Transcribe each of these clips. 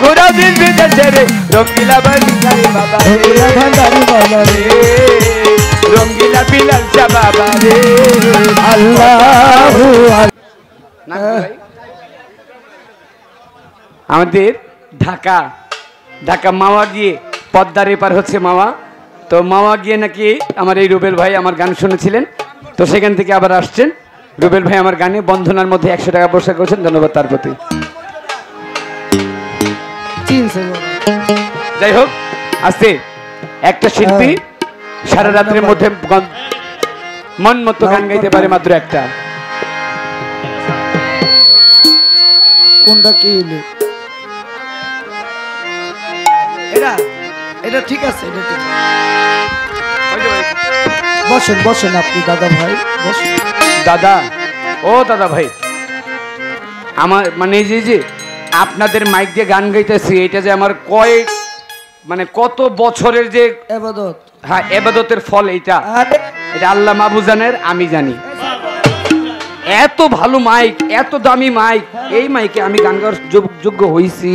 ঘোরাও দিন বিদেশে রে রঙ্গিলা ভান্ডারি বাবা রঙ্গিলা ভান্ডারি বাবা রে রঙ্গিলা বিলাল শাহ বাবা রে আল্লাহু আমাদের ঢাকা ঢাকা মাওয়া গিয়ে পদ্মার এপার হচ্ছে মাওয়া তো মাওয়া গিয়ে নাকি আমার এই রুবেল ভাই আমার গান শুনেছিলেন তো সেখান থেকে আবার আসছেন রুবেল ভাই আমার গানে বন্ধনার মধ্যে 100 টাকা পুরস্কার করেছেন ধন্যবাদ তার প্রতি যাই হোক আজকে একটা শিল্পী সারা রাতের মধ্যে মন মতো গান গাইতে পারে মাত্র একটা কোনটা কি এটা এটা ঠিক আছে এটা ঠিক বসেন বসেন আপনি দাদা ভাই বসেন দাদা ও দাদা ভাই আমার মানে যে আপনাদের মাইক দিয়ে গান গাইতেছি এটা যে আমার কয়েক মানে কত বছরের যে ইবাদত হ্যাঁ ইবাদতের ফল এটা আল্লাহ মাহবুব জানেন আমি জানি এত ভালো মাইক এত দামি মাইক এই মাইকে আমি গান গাওয়ার যোগ্য হইছি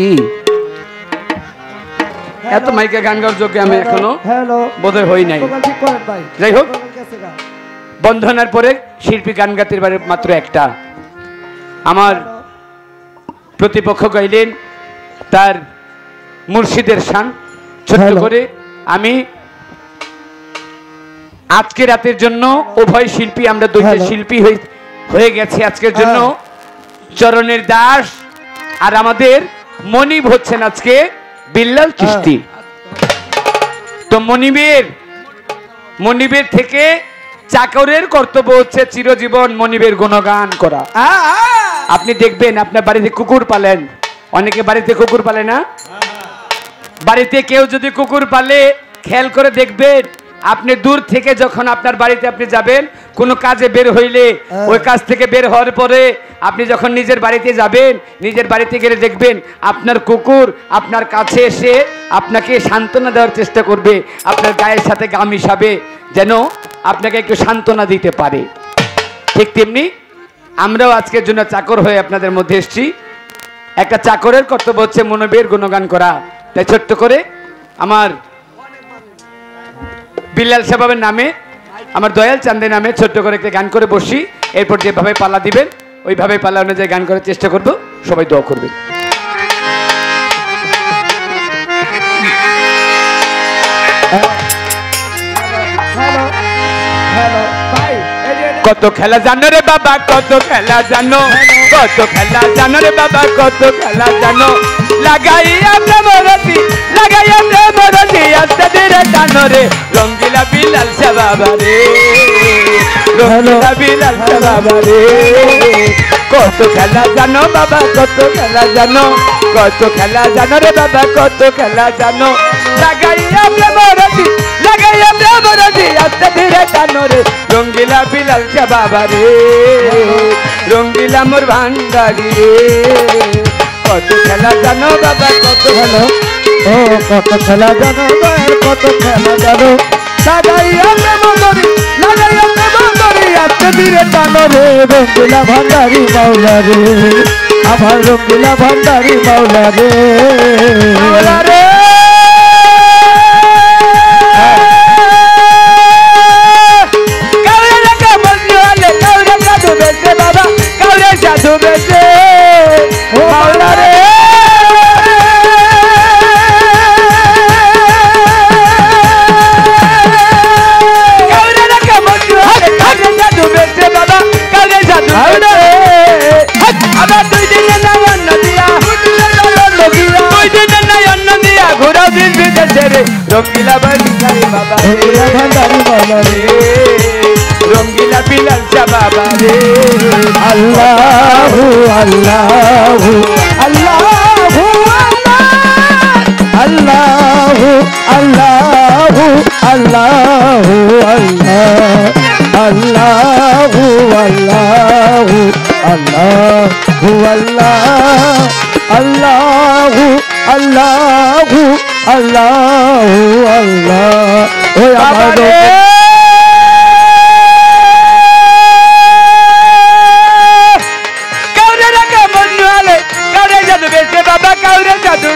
এত মাইকে গান গাওয়ার যোগ্য আমি এখনো বোধহয় হই নাই যাই হোক বন্ধনার পরে শিল্পী গান গাতে পারে মাত্র একটা আমার প্রতিপক্ষ গাইলেন তার মুর্শিদের শান ছোট্ট করে আমি আজকে রাতের জন্য উভয় শিল্পী আমরা দুইটা শিল্পী হয়ে গেছি আজকের জন্য চরণের দাস আর আমাদের মনিব হচ্ছেন আজকে বিল্লাল চিশতি তো মনিবের থেকে চাকরের কর্তব্য হচ্ছে চিরজীবন মনিবের গুণগান করা আপনি দেখবেন আপনার বাড়িতে কুকুর পালেন অনেকে বাড়িতে কুকুর পালে না বাড়িতে কেউ যদি কুকুর পালে খেয়াল করে দেখবেন আপনি দূর থেকে যখন আপনার বাড়িতে আপনি যাবেন কোনো কাজে বের হইলে ওই কাজ থেকে বের হওয়ার পরে আপনি যখন নিজের বাড়িতে যাবেন নিজের বাড়িতে গেলে দেখবেন আপনার কুকুর আপনার কাছে এসে আপনাকে সান্ত্বনা দেওয়ার চেষ্টা করবে আপনার গায়ের সাথে গা মিশাবে যেন আপনাকে একটু সান্ত্বনা দিতে পারে ঠিক তেমনি আমরাও আজকের জন্য চাকর হয়ে আপনাদের মধ্যে এসেছি একটা চাকরের কর্তব্য হচ্ছে মনিবের গুণগান করা তাই ছোট্ট করে আমার বিল্লাল সাহেবের নামে আমার দয়াল চাঁদের নামে ছোট্ট করে একটা গান করে বসি এরপর যেভাবে পালা দিবেন ওইভাবে পালা অনুযায়ী গান করার চেষ্টা করব সবাই দোয়া করবেন কত খেলা জানো রে বাবা কত খেলা জানো কত খেলা জানো রে বাবা কত খেলা জানো লাগাইয়া প্রেমরতি আস্তে ধীরে টানো রে রঙ্গিলা বিলাল শাহ বাবা রে রঙ্গিলা বিলাল শাহ বাবা রে কত খেলা জানো বাবা কত খেলা জানো রে বাবা কত খেলা জানো লাগাইয়া প্রেমরতি আস্তে ধীরে টানো রে রঙ্গিলা বিলাল শাহ বাবা রে রঙ্গিলা মোর ভান্ডারি রে কত খেলা জানো বাবা কত খেলা ও কত খেলা জানো কত খেলা জানো লাগাইয়া প্রেমরতি আস্তে ধীরে টানো রে রঙ্গিলা ভান্ডারি মাওলা রে আমার রঙ্গিলা ভান্ডারি মাওলা রে রঙ্গিলা ভান্ডারি বাবা রঙ্গিলা ভান্ডারি বাবা রে রঙ্গিলা বিলাল শাহ বাবা রে আল্লাহু আল্লাহু আল্লাহু আল্লাহু আল্লাহু আল্লাহু আল্লাহু আল্লাহু আল্লাহু আল্লাহু আল্লাহু আল্লাহু আল্লাহ ওই আমার কাউরে রাখা মন আলে কাউরে জাদু বেশে বাবা কাউরে জাদু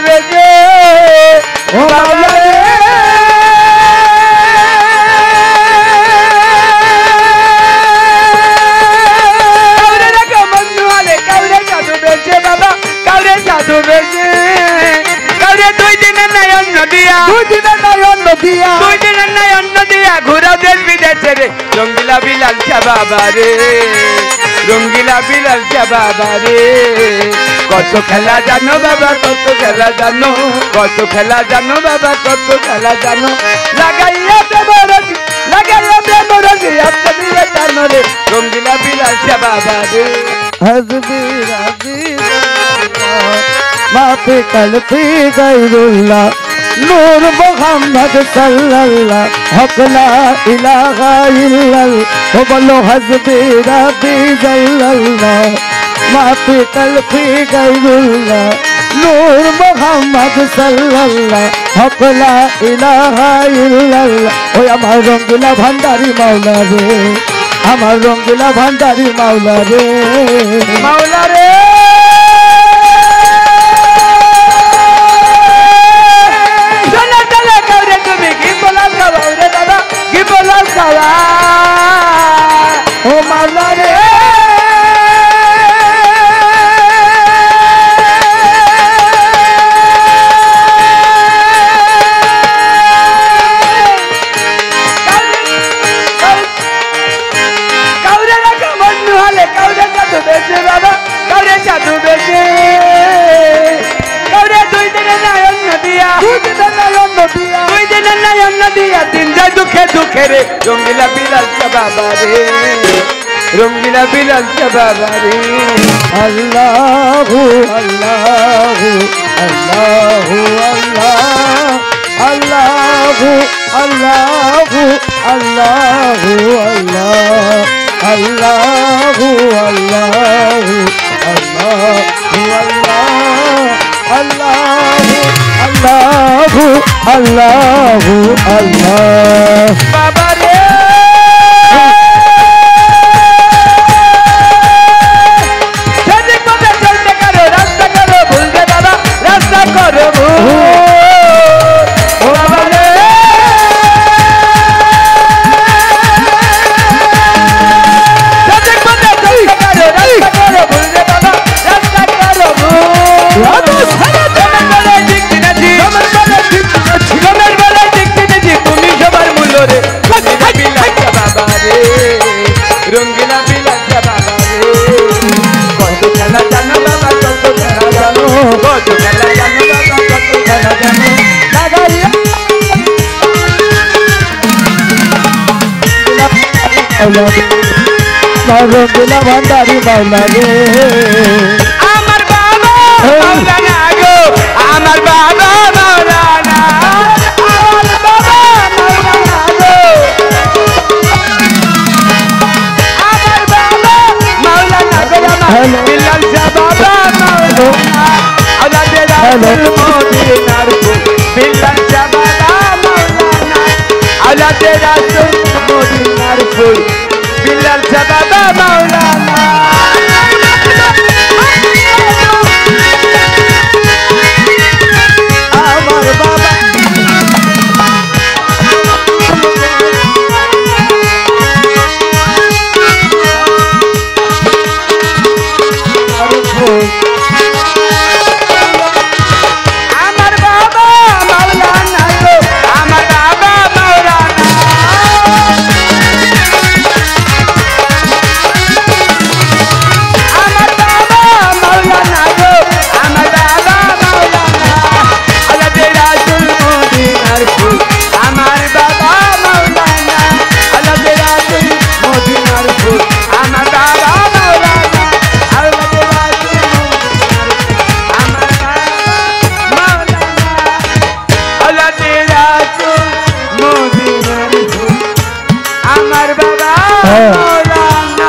দিয়া দুই দিনের নয়ন দিয়া দুই দিনের নাই অন্য দিয়া ঘুরা দেশ বিদেশে রে রঙ্গিলা বিলাল শাহ বাবা রে রঙ্গিলা বিলাল শাহ বাবা রে কত খেলা জানো বাবা কত খেলা জানো কত খেলা জানো বাবা কত খেলা জানো লাগাইয়া প্রেমরজি আপনি দিয়ে জানো রে রঙ্গিলা বিলাল শাহ বাবা রে हज़बी राज़ी माफ़ी कल्फ़ी गैरुल्लाह नूर मोहम्मद सल्लल्लाह हक़ ला इलाहा इल्लल्लाह ओ बोलो हज़बी राज़ी सल्लल्लाह माफ़ी कल्फ़ी गैरुल्लाह नूर मोहम्मद सल्लल्लाह हक़ ला इलाहा इल्लल्लाह ओ আমার রঙ্গিলা ভান্ডারি মাওলা রে আমার রঙ্গিলা ভান্ডারি মাওলা রে মাওলা রে সোনা চলে কাউরে তুমি কি বলার খাওয়া রে দাদা কি বলার খাওয়া ও মাওলা রে রে রঙ্গিলা বিলাল শাহ বাবা রে রঙ্গিলা বিলাল শাহ বাবা রে আল্লাহু আল্লাহু আল্লাহু আল্লাহ আল্লাহু আল্লাহু আল্লাহু আল্লাহ আল্লাহু আল্লাহু আল্লাহু আল্লাহ আল্লাহু আল্লাহ বাবা রে সঠিক পথে চলতে করো রাস্তা করো ভুলবে বাবা রাস্তা করো বাবা রে সঠিক পথে চলতে করো রাস্তা করো ভুলবে বাবা রাস্তা করো রঙ্গিলা বিলাল শাহ বাবা রে কত খেলা জানো বাবা কত খেলা জানো কত খেলা জানো বাবা কত খেলা জানো লাগাইয়া রঙ্গিলা ভান্ডারি মাওলা রে আমার বাবা মাওলানা গো আমার বাবা মাওলানা আমার বাবা মাওলানা গো আমার বাবা মাওলানা গো আমার বিলাল শাহ বাবা মাওলানা আলাদে রাসূল মদিনার ফুল বিলাল শাহ বাবা মাওলানা আলাদে রাসূল মদিনার ফুল বিলাল শাহ বাবা মাওলানা আমার বাবা আমার বাবা মাওলানা গো আমার বাবা মাওলানা আমার বাবা মাওলানা গো আমার বাবা মাওলানা আলাদে রাসূল মদিনার ফুল আমার বাবা মাওলানা আলাদে রাসূল মদিনার ফুল আমার বাবা মাওলানা আলাদে রাসূল আমার বাবা মাওলানা আলাদে রাসূল মদিনার ফুল আমার বাবা মাওলানা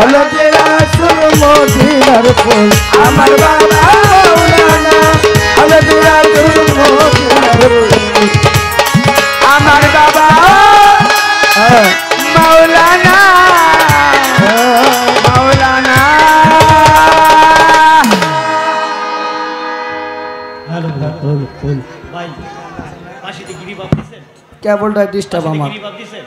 আলাদে রাসূল মদিনার ফুল আমার বাবা মাওলানা আলাদে রাসূল মদিনার ফুল আমার বাবা মাওলানা মাওলানা কেবলটা ডিস্টার্ব আমার গিরিবাব দিছেন